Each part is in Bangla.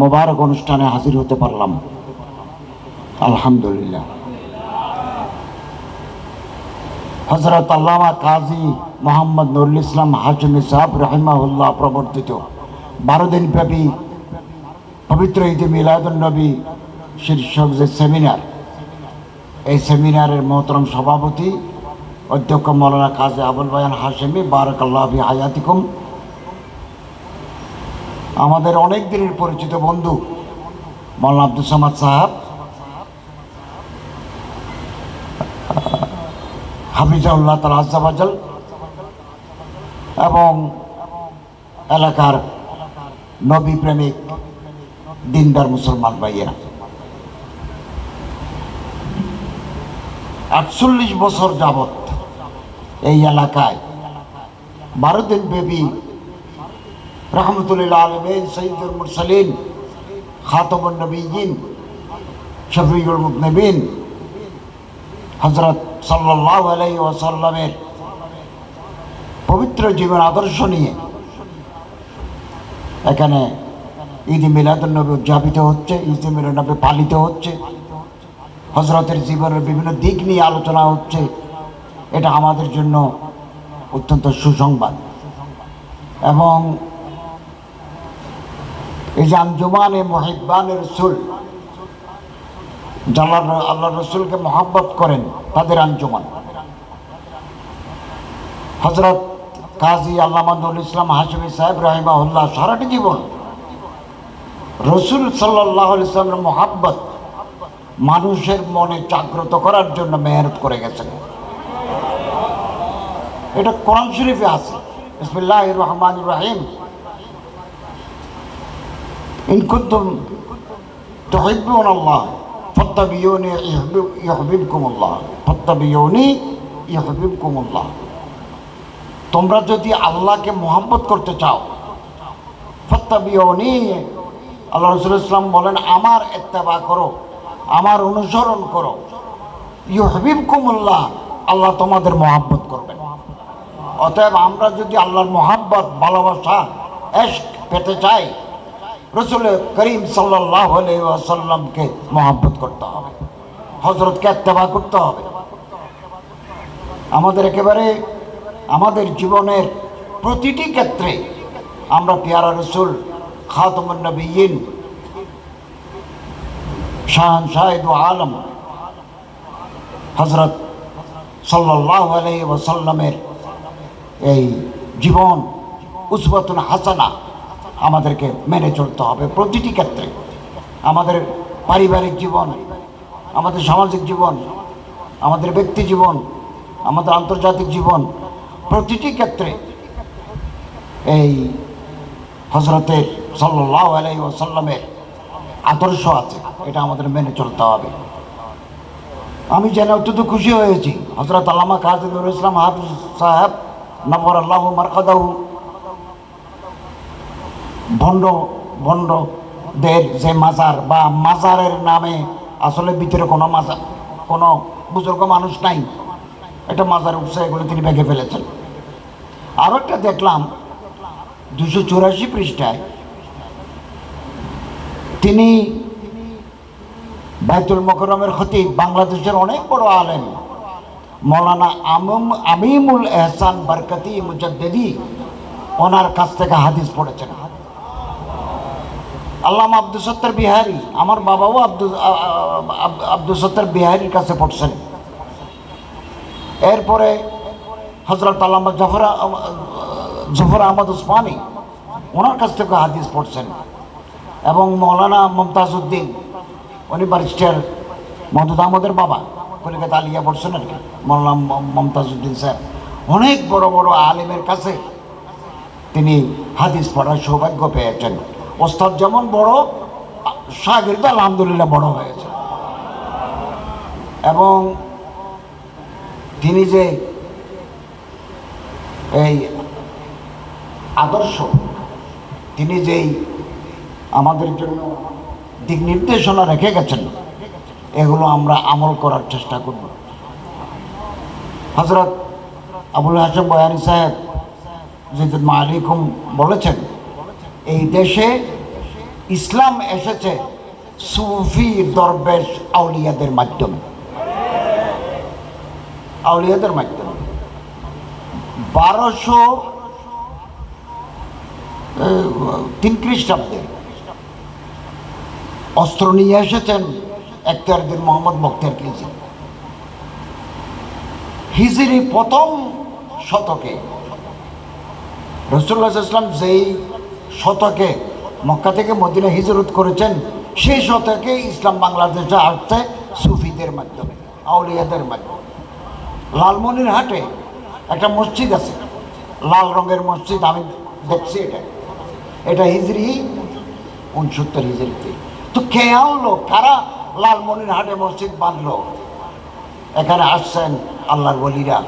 মোবারক অনুষ্ঠানে হাজির হতে পারলাম, আলহামদুলিল্লাহ। হযরত আল্লামা কাজী মোহাম্মদ নুরুল ইসলাম হাশমি সাহেব রাহিমাহুল্লাহ প্রবর্তিত 12 দিন ব্যাপী পবিত্র ঈদে মিলাদুন নবী শীর্ষক যে সেমিনার, এই সেমিনারের মোহতরম সভাপতি অধ্যক্ষ মৌলানা কাজী আবুল বায়ান হাশেমি, বারাকাল্লাহু ফি হায়াতিকুম। আমাদের অনেক দিনের পরিচিত বন্ধু মৌলানা আব্দুস সামাদ সাহেব, হাফিজাহুল্লাহ তাআলা আযজা ওয়াজাল, এবং এলাকার নবী প্রেমিক দিনদার মুসলমান ভাইয়েরা, 48 বছর যাবৎ এই এলাকায় 12 দিন ব্যাপী রহমতুল্লিল আলামিন, সৈয়দুল মুরসালিন, খাতামুন নবিয়্যিন, শফিউল মুযনিবিন হযরত সাল্লাল্লাহু আলাইহি ওয়াসাল্লামের পবিত্র জীবন আদর্শ নিয়ে এখানে ঈদ মিলাদুন নবী উদযাপিত হচ্ছে, ঈদ মিলাদুন নবী পালিত হচ্ছে, হযরতের জীবনের বিভিন্ন দিক নিয়ে আলোচনা হচ্ছে। এটা আমাদের জন্য অত্যন্ত সুসংবাদ। এবং এই যে আঞ্জুমানে মুহিব্বানে রাসূল, যারা আল্লাহ রসুলকে মহব্বত করেন তাদের আঞ্জুমান, হযরত কাজী আল্লামা নুরুল ইসলাম হাশমি সাহেব রাহিমাহুল্লাহ সারাটি জীবন রসুল সাল্লাল্লাহু আলাইহি ওয়াসাল্লামের মহব্বত মানুষের মনে জাগ্রত করার জন্য মেহনত করে গেছেন। এটা কোরআন শরীফে আছে, বিসমিল্লাহির রহমানির রহিম, ইন কুনতুম তুহিব্বুনাল্লাহ ফাত্তাবিউনি ইউহিব্বুকুমুল্লাহ, ফাত্তাবিউনি ইউহিব্বুকুমুল্লাহ। তোমরা যদি আল্লাহকে মহব্বত করতে চাও, ফাত্তাবিউনি, আল্লাহ রাসূল ইসলাম বলেন আমার ইত্তেবা করো, আমার অনুসরণ করো, ইউহিব্বুকুমুল্লাহ, আল্লাহ তোমাদের মহব্বত করবেন। অতএব আমরা যদি আল্লাহর মহব্বত, ভালোবাসা, ইশক পেতে চাই, রাসূল করিম সাল্লাল্লাহু আলাইহি ওয়াসাল্লামকে মহব্বত করতে হবে, হযরতকে ইত্তেবা করতে হবে। আমাদের একেবারে আমাদের জীবনের প্রতিটি ক্ষেত্রে আমরা পেয়ারা রাসূল, খাতামুন নবিয়্যিন, শাহেদ আলম হযরত সাল্লাল্লাহু আলাইহি ওয়াসাল্লামের এই জীবন উসওয়াতুন হাসানা আমাদেরকে মেনে চলতে হবে প্রতিটি ক্ষেত্রে। আমাদের পারিবারিক জীবন, আমাদের সামাজিক জীবন, আমাদের ব্যক্তি জীবন, আমাদের আন্তর্জাতিক জীবন, প্রতিটি ক্ষেত্রে এই হযরতের সাল্লাল্লাহু আলাইহি ওয়াসাল্লামের আদর্শ আছে, এটা আমাদের মেনে চলতে হবে। আমি জেনে অত্যন্ত খুশি হয়েছি, হযরত আল্লামা কাজী নুরুল ইসলাম হাফিজ সাহেব নব্বরাল্লাহু মারকাদাহু ভণ্ডদের যে মাজার বা মাজারের নামে আসলে ভিতরে কোনো মাজার, কোনো বুজুর্গ মানুষ নাই, এটা মাজার উঠছে, এগুলো তিনি ভেঙে ফেলেছেন। আরও একটা দেখলাম 284 পৃষ্ঠায় তিনি বাইতুল মুকাররমের খতিব, বাংলাদেশের অনেক বড় আলেম মৌলানা আমিমুল এহসান বরকতি মুজাদ্দিদি, ওনার কাছ থেকে হাদিস পড়েছেন। আল্লামা আব্দুল সত্তার বিহারী, আমার বাবাও আব্দুল সত্তার বিহারীর কাছে পড়ছেন। এরপরে হযরত আল্লামা জফর আহমদ উসমানী, ওনার কাছ থেকে হাদিস পড়ছেন। এবং মৌলানা মমতাজউদ্দিন, উনি ব্যারিস্টার মওদুদ আহমদের বাবা, কলিকাতা আলিয়া পড়ছেন আর কি, মৌলানা মমতাজউদ্দিন সাহেব, অনেক বড় বড় আলেমের কাছে তিনি হাদিস পড়ার সৌভাগ্য পেয়েছেন। ওস্তাদ যেমন বড়, শাগির্দ আলহামদুলিল্লাহ বড় হয়েছে। এবং তিনি যে এই আদর্শ, তিনি যেই আমাদের জন্য দিক নির্দেশনা রেখে গেছেন, এগুলো আমরা আমল করার চেষ্টা করব। হযরত আবুল হাশেম বয়ানী সাহেব জিদুল মালিকুম বলেছেন, এই দেশে ইসলাম এসেছে সুফি দরবেশ আউলিয়াদের মাধ্যমে, আউলিয়াদের মাধ্যমে। 1203 খ্রিস্টাব্দে অস্ত্র নিয়ে এসেছেন এখতিয়ারউদ্দিন মোহাম্মদ বখতিয়ার খিলজি। হিজরি প্রথম শতকে রাসূলুল্লাহ সাল্লাল্লাহু আলাইহি ওয়াসাল্লাম যেই শতকে মক্কা থেকে মদিনা হিজরত করেছেন, সেই শতকে ইসলাম বাংলাদেশে আসছে সুফিদের মাধ্যমে, আউলিয়াদের মাধ্যমে। লালমনিরহাটে একটা মসজিদ আছে, লাল রঙের মসজিদ, আমি দেখছি এটা হিজরি 69 হিজরিতে। তো কে আনলো, কারা লালমনিরহাটে মসজিদ বাঁধলো? এখানে আসছেন আল্লাহর ওলিরা।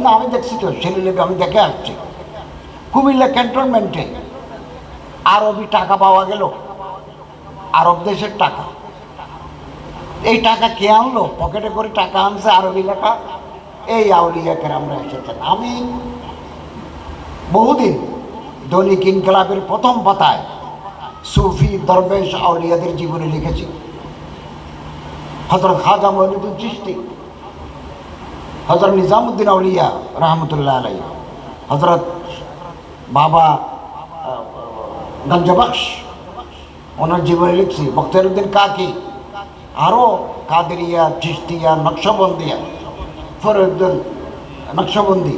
না, আমি দেখছি তো শিলালিপি, আমি দেখে আসছি। কুমিল্লা ক্যান্টনমেন্টে আরবি টাকা পাওয়া গেল, আরব দেশের টাকা। এই টাকা কে আনলো? পকেটে করে টাকা আনছে, আরবি লেখা, এই আউলিয়া কেরামরা এসেছেন। আমি বহুদিন দৈনিক ইনকিলাবের প্রথম পাতায় সুফি দরবেশ আউলিয়াদের জীবনে লিখেছি। হযরত খাজা মঈনুদ্দিন চিশতি, হযরত নিজামুদ্দিন আউলিয়া রহমতুল্লাহ আলাইহি, হযরত বাবা গঞ্জবখশ, ওনার জীবনে লিখছি। বখতিয়ারউদ্দিন কাকি, আরও কাদেরিয়া, চিশতিয়া, নকশবন্দিয়া, ফরিদুদ্দিন নকশবন্দি,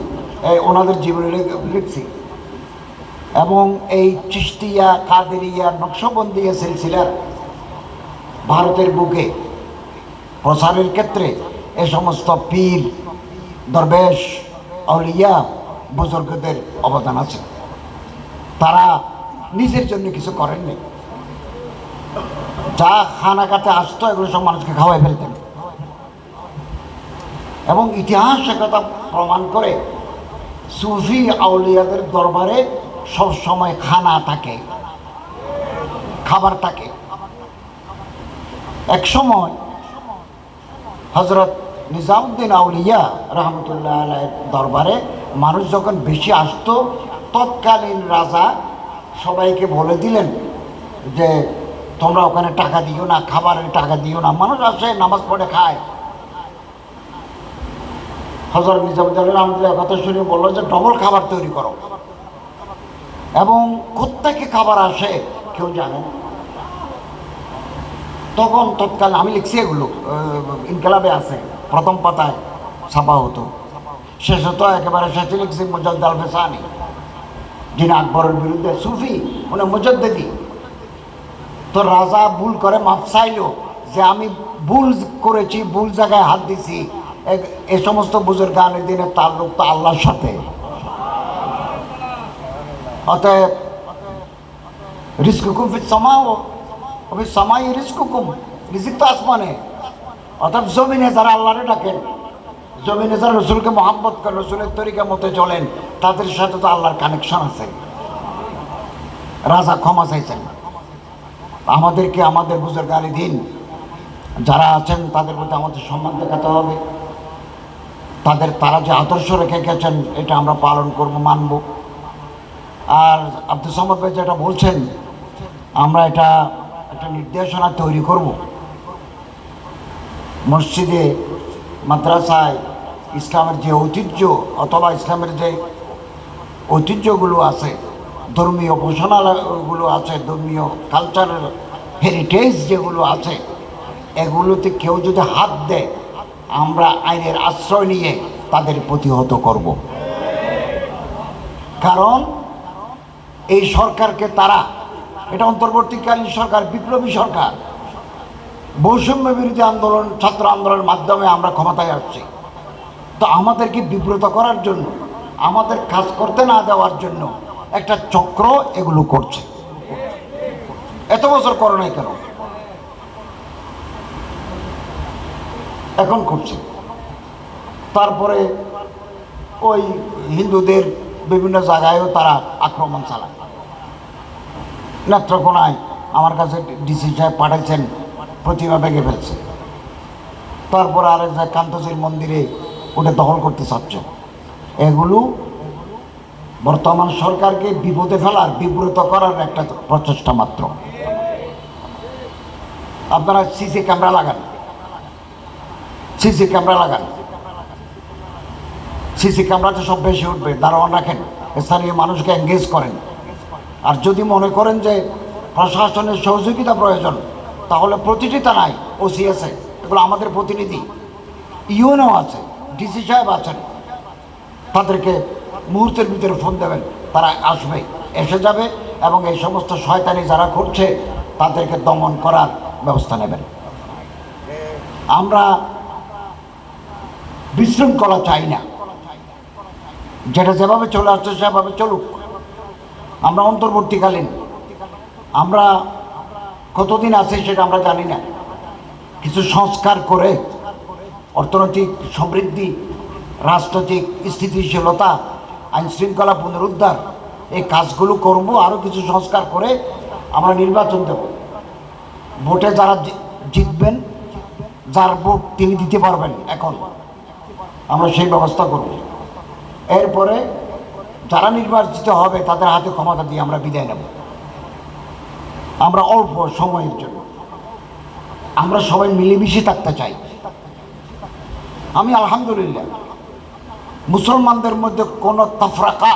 ওনাদের জীবনে লিখছি। এবং এই চিশতিয়া, কাদেরিয়া, নকশবন্দিয়া সিলসিলার ভারতের বুকে প্রসারের ক্ষেত্রে এ সমস্ত পীর, দরবেশ, আউলিয়া, বুজুর্গদের অবদান আছে। তারা নিজের জন্য কিছু করেননি, যা খানাগাতে আসতো এগুলো সব মানুষকে খাওয়াই ফেলতেন। এবং ইতিহাস একথা প্রমাণ করে, সুফি আউলিয়াদের দরবারে সব সময় খানা থাকে, খাবার থাকে। এক সময় হযরত নিজামুদ্দিন আউলিয়া রহমতুল্লাহ আলাইহির দরবারে মানুষ যখন বেশি আসতো, তৎকালীন রাজা সবাইকে বলে দিলেন যে তোমরা ওখানে টাকা দিও না, খাবারের টাকা দিও না, মানুষ আসে নামাজ পড়ে খায়। হযরত নিজামুদ্দিন রহমতুল্লাহ কথা শুনে বললো যে ডবল খাবার তৈরি করো। এবং কোত্থেকে খাবার আসে কেউ জানে না। তখন তৎকাল আমি লিখছি, এগুলো ইনকিলাবে আছে, প্রথম পাতায় ছাপা হতো। শেষ হতো একেবারে শেষে লিখছি মুজাদ্দিদ আল ফেসানি, যিনি আকবরের বিরুদ্ধে সুফি, উনি মুজাদ্দিদি। তো রাজা ভুল করে মাফ চাইল যে আমি ভুল করেছি, ভুল জায়গায় হাত দিছি। এ সমস্ত বুজুর্গানের দিনের তাল্লুক তো আল্লাহর সাথে। অতএব রিজকুকুম ফিস সামাও ওয়া ফিস সামাই রিজকুকুম, রিজিক তো আসমানে। অর্থাৎ জমিনে যারা আল্লাহরে ডাকেন, জমিনে যারা রসুলকে মহাব্বত করেন, রসুলের তরিকা মতে চলেন, তাদের সাথে তো আল্লাহর কানেকশন আছে। রাজা ক্ষমা চাইছেন। আমাদেরকে আমাদের বুজুর্গানি দিন যারা আছেন তাদের প্রতি আমাদের সম্মান দেখাতে হবে। তারা যে আদর্শ রেখে গেছেন এটা আমরা পালন করব, মানব। আর আব্দুল সামাদ ভাই যেটা বলছেন, আমরা এটা একটা নির্দেশনা তৈরি করব। মসজিদে, মাদ্রাসায় ইসলামের যে ঐতিহ্য অথবা ইসলামের যে ঐতিহ্যগুলো আছে, ধর্মীয় উপাসনাগুলো আছে, ধর্মীয় কালচারাল হেরিটেজ যেগুলো আছে, এগুলোতে কেউ যদি হাত দেয়, আমরা আইনের আশ্রয় নিয়ে তাদের প্রতিহত করব। কারণ এই সরকারকে তারা, এটা অন্তর্বর্তীকালীন সরকার, বিপ্লবী সরকার, বৈষম্য বিরোধী আন্দোলন, ছাত্র আন্দোলনের মাধ্যমে আমরা ক্ষমতায় আসছি। তো আমাদেরকে বিব্রত করার জন্য, আমাদের কাজ করতে না দেওয়ার জন্য একটা চক্র এগুলো করছে। এত বছর করে নাই কেন, এখন করছে। তারপরে ওই হিন্দুদের বিভিন্ন জায়গায়ও তারা আক্রমণ চালায়। নেত্রকোনায় আমার কাছে ডিসি সাহেব পাঠাইছেন, প্রতিমা ভেঙে ফেলছে। তারপর আরেক জায়গায় কান্তজির মন্দিরে ওটা দখল করতে চাচ্ছে। এগুলো বর্তমান সরকারকে বিপদে ফেলার, বিব্রত করার একটা প্রচেষ্টা মাত্র। আপনারা সিসি ক্যামেরা লাগান, সিসি ক্যামেরা লাগান, সিসি ক্যামেরাতে সব বেশি উঠবে, দারোয়ান রাখেন, স্থানীয় মানুষকে এঙ্গেজ করেন। আর যদি মনে করেন যে প্রশাসনের সহযোগিতা প্রয়োজন, তাহলে প্রতিটি থানায় ওসি আছে, এগুলো আমাদের প্রতিনিধি, ইউএনও আছে, ডিসি সাহেব আছেন, তাদেরকে মুহূর্তের ভিতরে ফোন দেবেন, তারা আসবে, এসে যাবে এবং এই সমস্ত শয়তানি যারা করছে তাদেরকে দমন করার ব্যবস্থা নেবেন। আমরা বিশৃঙ্খলা চাই না, যেটা যেভাবে চলে আসছে সেভাবে চলুক। আমরা অন্তর্বর্তীকালীন, আমরা কতদিন আছে সেটা আমরা জানি না, কিছু সংস্কার করে অর্থনৈতিক সমৃদ্ধি, রাজনৈতিক স্থিতিশীলতা, আইন শৃঙ্খলা পুনরুদ্ধার, এই কাজগুলো করব। আরও কিছু সংস্কার করে আমরা নির্বাচন দেব। ভোটে যারা জিতবেন, যার ভোট তিনি দিতে পারবেন, এখন আমরা সেই ব্যবস্থা করব। এরপরে যারা নির্বাচিত হবে তাদের হাতে ক্ষমতা দিয়ে আমরা বিদায় নেব। আমরা অল্প সময়ের জন্য আমরা সবাই মিলেমিশে থাকতে চাই। আমি আলহামদুলিল্লাহ মুসলমানদের মধ্যে কোনো তাফরাকা,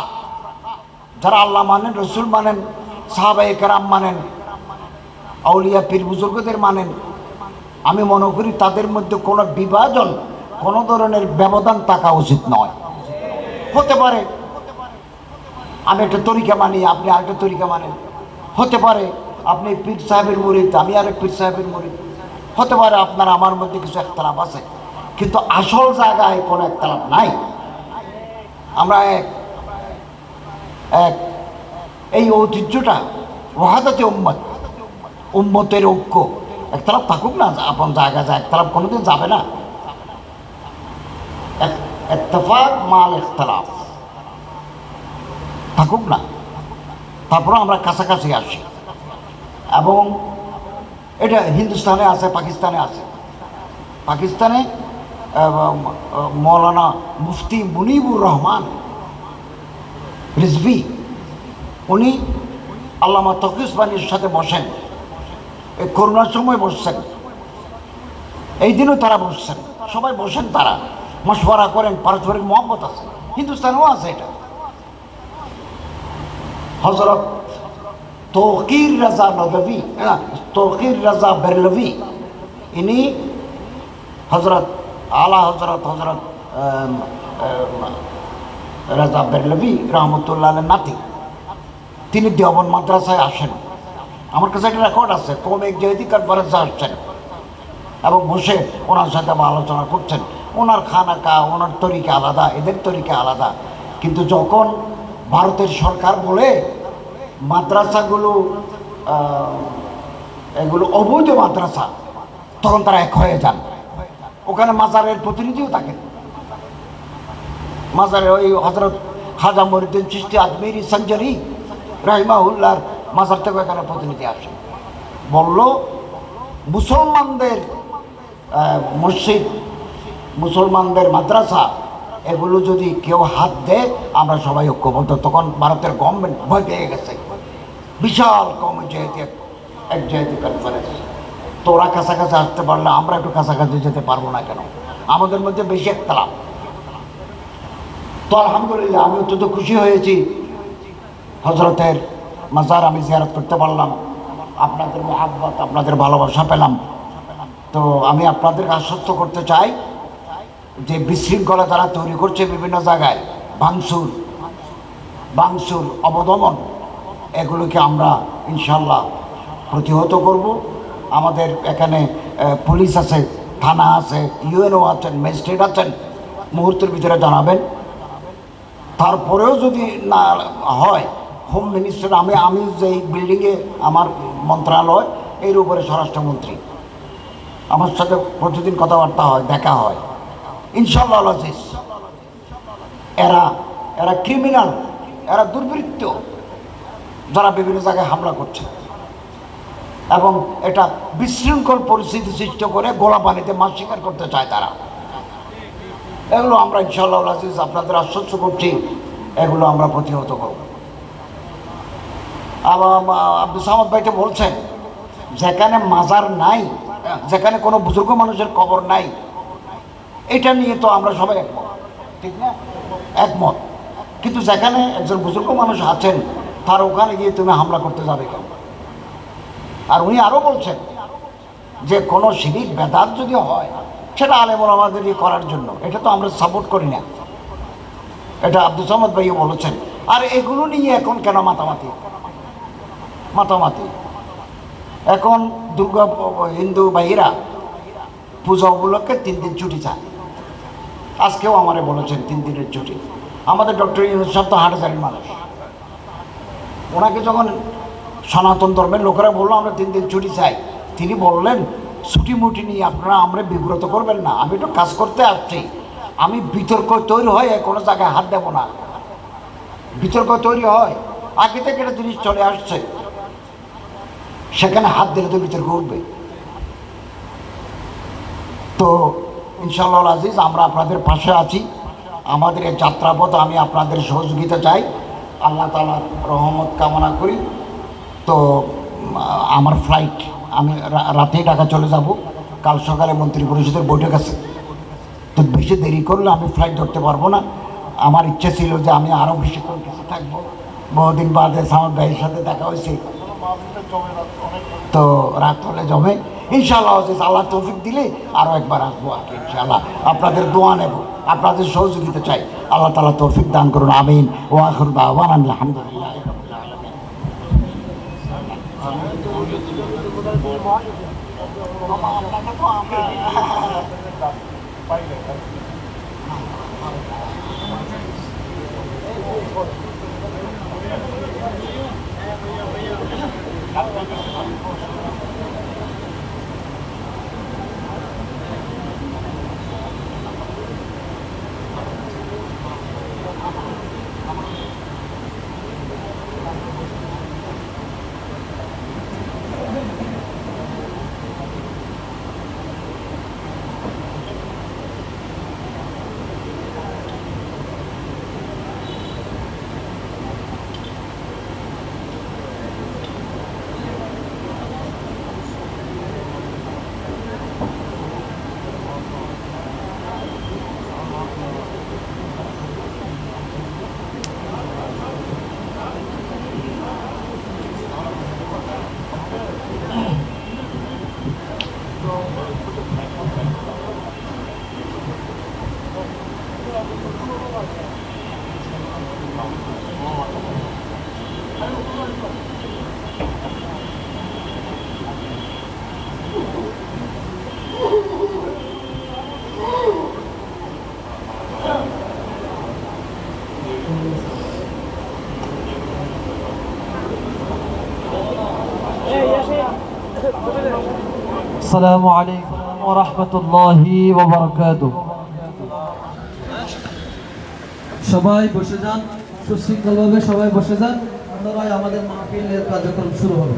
যারা আল্লাহ মানেন, রসুল মানেন, সাহাবায়ে কেরাম মানেন, আউলিয়া পীর বুজুর্গদের মানেন, আমি মনে করি তাদের মধ্যে কোনো বিভাজন, কোনো ধরনের ব্যবধান থাকা উচিত নয়। হতে পারে আমি একটা তরিকা মানি, আপনি আরেকটা তরিকা মানেন, হতে পারে আপনি পীর সাহেবের মুরিদ, আমি আরেক পীর সাহেবের মুরিদ, হতে পারে আপনার আমার মধ্যে কিছু একতলাপ আছে, কিন্তু আসল জায়গায় কোনো একতলাপ নাই। আমরা এক এক এই ঐতিহ্যটা ওয়াহাদাতে উম্মত, উম্মতের ঐক্য, একতলাপ থাকুক না, আপন জায়গা যায়, একতলাপ কোনোদিন যাবে না। ইত্তেফাক মাল ইখতিলাফ থাকুক না, তারপরে আমরা কাছাকাছি আসি। এবং এটা হিন্দুস্তানে আছে, পাকিস্তানে আছে। পাকিস্তানে মৌলানা মুফতি মুনিবুর রহমান রিজভী, উনি আল্লামা তকি উসমানীর সাথে বসেন, এই করোনার সময় বসছেন, এই দিনও তারা বসছেন, সবাই বসেন, তারা মশওয়ারা করেন, পারস্পরিক মহব্বত আছে। হিন্দুস্তানেও আছে এটা। হজরত তৌকির রাজা নদভী, তৌকির রাজা বেরলভী, ইনি হজরত আলা হজরত রাজা বেরলভী রহমতুল্লাহ নাতি, তিনি দেওবন্দ মাদ্রাসায় আসেন। আমার কাছে একটা রেকর্ড আছে, কৌমি একজাহিদি কনফারেন্সে আসছেন এবং বসে ওনার সাথে আলোচনা করছেন। ওনার খানাকা, ওনার তরিকা আলাদা, এদের তরিকা আলাদা। কিন্তু যখন ভারতের সরকার বলে মাদ্রাসাগুলো এগুলো অবৈধ মাদ্রাসা, তখন তারা এক হয়ে যান। ওখানে মাজারের প্রতিনিধিও থাকেন, মাজারের ওই হজরত খাজা মঈনুদ্দিন চিশতি আজমিরি সঞ্জরি রাহিমাহুল্লাহর মাজার থেকে এখানে প্রতিনিধি আসে, বলল মুসলমানদের মসজিদ, মুসলমানদের মাদ্রাসা, এগুলো যদি কেউ হাত দেয় আমরা সবাই ঐক্যবদ্ধ। তখন ভারতের গভর্নমেন্ট ভয় পেয়ে গেছে, বিশাল কমে এক জায়গায় কনফারেন্স। তো ওরা কাছাকাছি আসতে পারলে আমরা একটু কাছাকাছি যেতে পারবো না কেন? আমাদের মধ্যে বেশি একতলাপ। তো আলহামদুলিল্লাহ আমি অত্যন্ত খুশি হয়েছি, হজরতের মাজার আমি জিয়ারত করতে পারলাম, আপনাদের মহাব্বত, আপনাদের ভালোবাসা পেলাম। তো আমি আপনাদেরকে আশ্বস্ত করতে চাই যে বিশৃঙ্খলা যারা তৈরি করছে বিভিন্ন জায়গায়, ভাঙচুর, অবদমন, এগুলোকে আমরা ইনশাল্লাহ প্রতিহত করব। আমাদের এখানে পুলিশ আছে, থানা আছে, ইউএনও আছেন, ম্যাজিস্ট্রেট আছেন, মুহূর্তের ভিতরে জানাবেন। তারপরেও যদি না হয়, হোম মিনিস্টার, আমি যেই বিল্ডিংয়ে আমার মন্ত্রণালয়, এর উপরে স্বরাষ্ট্রমন্ত্রী, আমার সাথে প্রতিদিন কথাবার্তা হয়, দেখা হয়। ইনশাল্লাহ আজিজ, এরা ক্রিমিনাল, এরা দুর্বৃত্ত, যারা বিভিন্ন জায়গায় হামলা করছে এবং এটা বিশৃঙ্খল পরিস্থিতি সৃষ্টি করে গোলা পানিতে মাছ শিকার করতে চায় তারা। এগুলো আমরা ইনশাআল্লাহ আজিজ আপনাদের আশ্বস্ত করছি এগুলো আমরা প্রতিহত করব। আবার আব্দুল সামাদ ভাই তো বলছেন যেখানে মাজার নাই, যেখানে কোনো বুজুর্গ মানুষের কবর নাই, এটা নিয়ে তো আমরা সবাই একমত, ঠিক না? একমত। কিন্তু যেখানে একজন বুজুর্গ মানুষ আছেন তার ওখানে গিয়ে তুমি হামলা করতে যাবে কেন? আর উনি আরও বলছেন যে কোনো শিরিক বেদাত যদি হয় সেটা আলেম ওলামাদের করার জন্য, এটা তো আমরা সাপোর্ট করি না। এটা আব্দুল সামাদ ভাইও বলেছেন। আর এগুলো নিয়ে এখন কেন মাতামাতি? এখন দুর্গা হিন্দু ভাইয়েরা পূজা উপলক্ষে 3 দিন ছুটি চায়। আজকেও আমারে বলেছেন 3 দিনের ছুটি। আমাদের ডক্টর ইউনূস সাহেব তো হাটহাজারীর মানুষ, ওনাকে যখন সনাতন ধর্মের লোকেরা বললো আমরা 3 দিন ছুটি চাই, তিনি বললেন ছুটি মুটি নিয়ে আপনারা আমরা বিব্রত করবেন না, আমি একটু কাজ করতে আসছি, আমি বিতর্ক তৈরি হয় কোনো জায়গায় হাত দেব না। বিতর্ক তৈরি হয়, আগে থেকে একটা জিনিস চলে আসছে, সেখানে হাত দিলে তো বিতর্ক উঠবে। তো ইনশাআল্লাহ আজিজ আমরা আপনাদের পাশে আছি। আমাদের এই যাত্রাপথ আমি আপনাদের সহযোগিতা চাই, আল্লাহ তাআলার রহমত কামনা করি। তো আমার ফ্লাইট, আমি রাতেই ঢাকা চলে যাব, কাল সকালে মন্ত্রী পরিষদের বৈঠক আছে, তো বেশি দেরি করলে আমি ফ্লাইট ধরতে পারবো না। আমার ইচ্ছে ছিল যে আমি আরও বেশিক্ষণ কিছু থাকবো, বহুদিন বাদে সামাদ ভাইয়ের সাথে দেখা হয়েছে, তো রাত হলে জমে। ইনশাআল্লাহ আল্লাহ তৌফিক দিলে আরও একবার আসবো আর কি। ইনশাআল্লাহ আপনাদের দোয়া নেব, আপনাদের সহযোগিতা চাই। আল্লাহ তাআলা তৌফিক দান করুন, আমিন। ওয়া আখিরু দাওয়ানা আলহামদুলিল্লাহ। আসসালামু আলাইকুম ওয়া রাহমাতুল্লাহি ওয়া বারাকাতুহু। সবাই বসে যান, সুশৃঙ্খলভাবে সবাই বসে যান, অন্যরাই আমাদের মাহফিলের কার্যক্রম শুরু হবে।